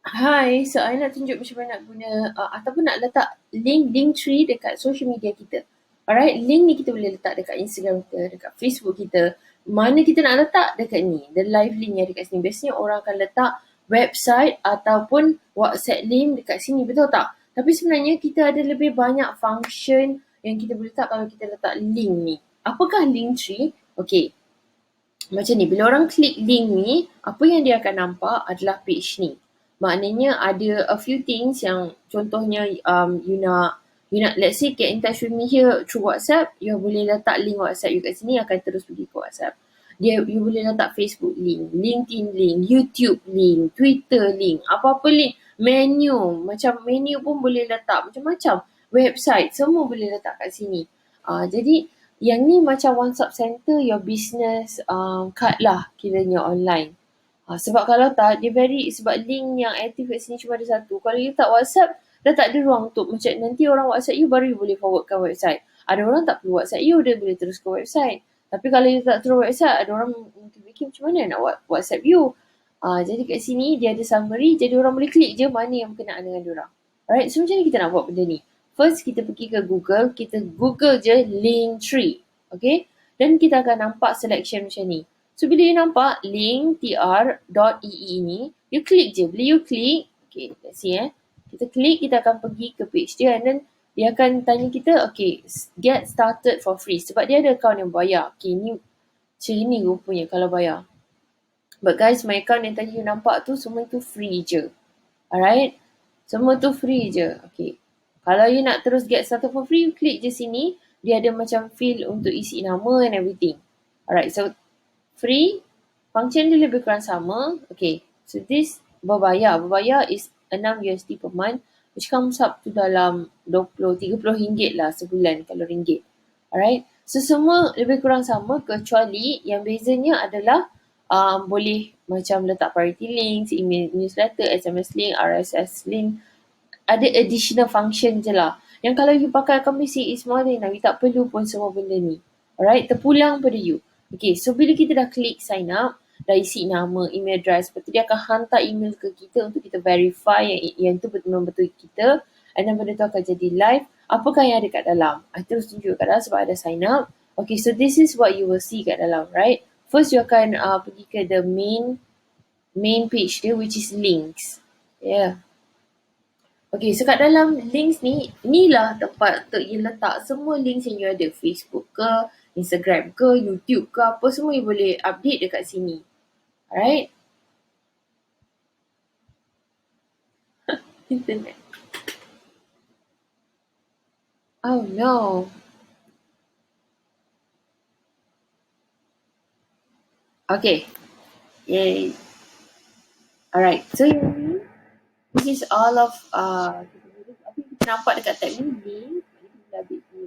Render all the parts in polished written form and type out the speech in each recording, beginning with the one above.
Hai, so I nak tunjuk macam mana nak guna ataupun nak letak link tree dekat social media kita. Alright, link ni kita boleh letak dekat Instagram kita, dekat Facebook kita. Mana kita nak letak? Dekat ni. The live link yang dekat sini. Biasanya orang akan letak website ataupun WhatsApp link dekat sini, betul tak? Tapi sebenarnya kita ada lebih banyak function yang kita boleh letak kalau kita letak link ni. Apakah link tree? Okay, macam ni, bila orang klik link ni, apa yang dia akan nampak adalah page ni. Maknanya ada a few things yang contohnya you nak let's say get in touch with me here through WhatsApp, you boleh letak link WhatsApp you kat sini akan terus pergi ke WhatsApp. You boleh letak Facebook link, LinkedIn link, YouTube link, Twitter link, apa-apa link, menu pun boleh letak macam-macam, website semua boleh letak kat sini. Jadi yang ni macam one stop center your business card lah kiranya online. Sebab kalau tak, sebab link yang aktif kat sini cuma ada satu. Kalau you tak WhatsApp, dah tak ada ruang untuk macam nanti orang WhatsApp you baru you boleh forwardkan website. Ada orang tak perlu WhatsApp you, dia boleh terus ke website. Tapi kalau you tak terus WhatsApp, ada orang mungkin fikir macam mana nak WhatsApp you. Jadi kat sini dia ada summary, jadi orang boleh klik je mana yang berkenaan dengan diorang. Alright, so macam ni kita nak buat benda ni. First, kita pergi ke Google, kita Google je Linktree. Okay? Dan kita akan nampak selection macam ni. So, bila you nampak linktr.ee ni, you klik je. Bila you klik, okay, let's see kita klik, kita akan pergi ke page dia and then dia akan tanya kita, okay, get started for free. Sebab dia ada account yang bayar. Okay, ni macam ni rupanya kalau bayar. But guys, my account yang tadi you nampak tu, semua tu free je. Alright? Semua tu free je. Okay. Kalau you nak terus get started for free, you klik je sini. Dia ada macam field untuk isi nama and everything. Alright, so free, function dia lebih kurang sama. Okay, so this berbayar. Berbayar is $6 per month, which comes up to dalam 20-30 ringgit lah sebulan kalau ringgit. Alright, so semua lebih kurang sama kecuali yang bezanya adalah boleh macam letak priority links, email newsletter, SMS link, RSS link. Ada additional function je lah. Yang kalau you pakai account basic is more than enough. You tak perlu pun semua benda ni. Alright, terpulang pada you. Okay, so bila kita dah klik sign up, dah isi nama, email address, lepas tu dia akan hantar email ke kita untuk kita verify yang tu betul-betul kita. And then benda tu akan jadi live. Apakah yang ada kat dalam? I terus tunjuk kat dalam sebab ada sign up. Okay, so this is what you will see kat dalam, right? First, you akan pergi ke the main page dia, which is links. Yeah. Okay, so kat dalam links ni, inilah tempat untuk you letak semua links yang you ada. Facebook ke, Instagram ke, YouTube ke, apa semua you boleh update dekat sini. Alright? Internet. Oh no. Okay. Yay. Alright, so yang ni, this is all of, apa yang kita nampak dekat tab ni, link. Kita dah update ni.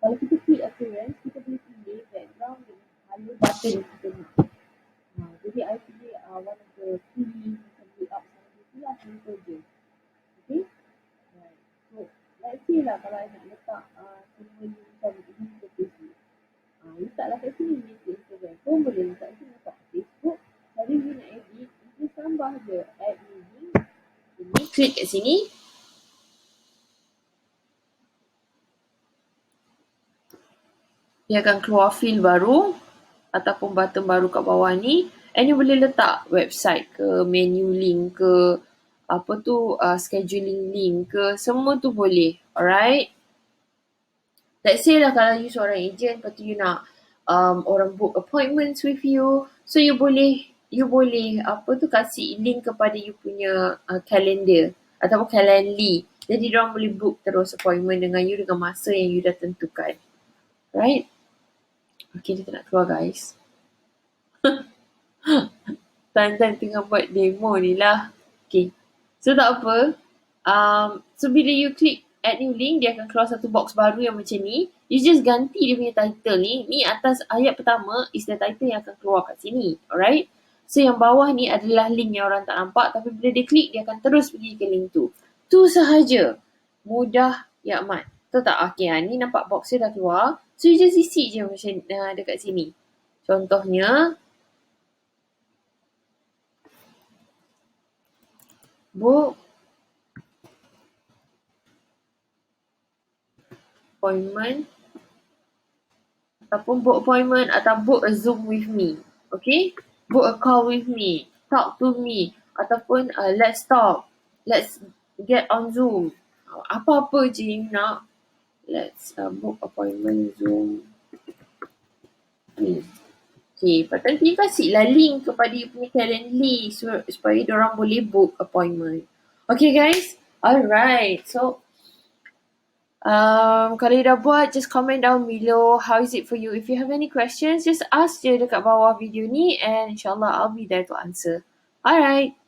Kalau kita klik appearance, kita boleh pilih background dengan color button kita nak. Jadi I pilih one of the key macam layout sama tu lah, simple je. Okay? Right. So, let's say lah kalau I nak letak semua ni macam ini ke Facebook. Letaklah kat sini ni ke Instagram. Pun boleh letak sini letak Facebook. Kalau you nak edit, you tambah je add new link. Ini klik kat sini. Dia akan keluar field baru ataupun button baru kat bawah ni. And you boleh letak website ke, menu link ke, apa tu, scheduling link ke, semua tu boleh. Alright? Let's say lah kalau you seorang agent, lepas tu you nak orang book appointments with you. So you boleh apa tu kasih link kepada you punya calendar ataupun Calendly. Jadi diorang boleh book terus appointment dengan you dengan masa yang you dah tentukan. Right? Okay, kita nak keluar guys. Tan tengah buat demo ni lah. Okay. So tak apa. So bila you klik add new link, dia akan keluar satu box baru yang macam ni. You just ganti dia punya title ni. Ni atas ayat pertama is the title yang akan keluar kat sini. Alright. So yang bawah ni adalah link yang orang tak nampak. Tapi bila dia klik, dia akan terus pergi ke link tu. Tu sahaja. Mudah ya amat. Tahu tak? Okay, ni nampak box dia dah keluar. So you just isi je macam dekat sini. Contohnya, book appointment ataupun book appointment atau book a Zoom with me. Okay? Book a call with me. Talk to me. Ataupun let's talk. Let's get on Zoom. Apa-apa je you nak. Let's book appointment Zoom. Okay, patut you kasihlah link kepada you punya Calendly supaya diorang boleh book appointment. Okay guys? Alright. So, kalau you dah buat, just comment down below how is it for you. If you have any questions, just ask je dekat bawah video ni and insyaAllah I'll be there to answer. Alright.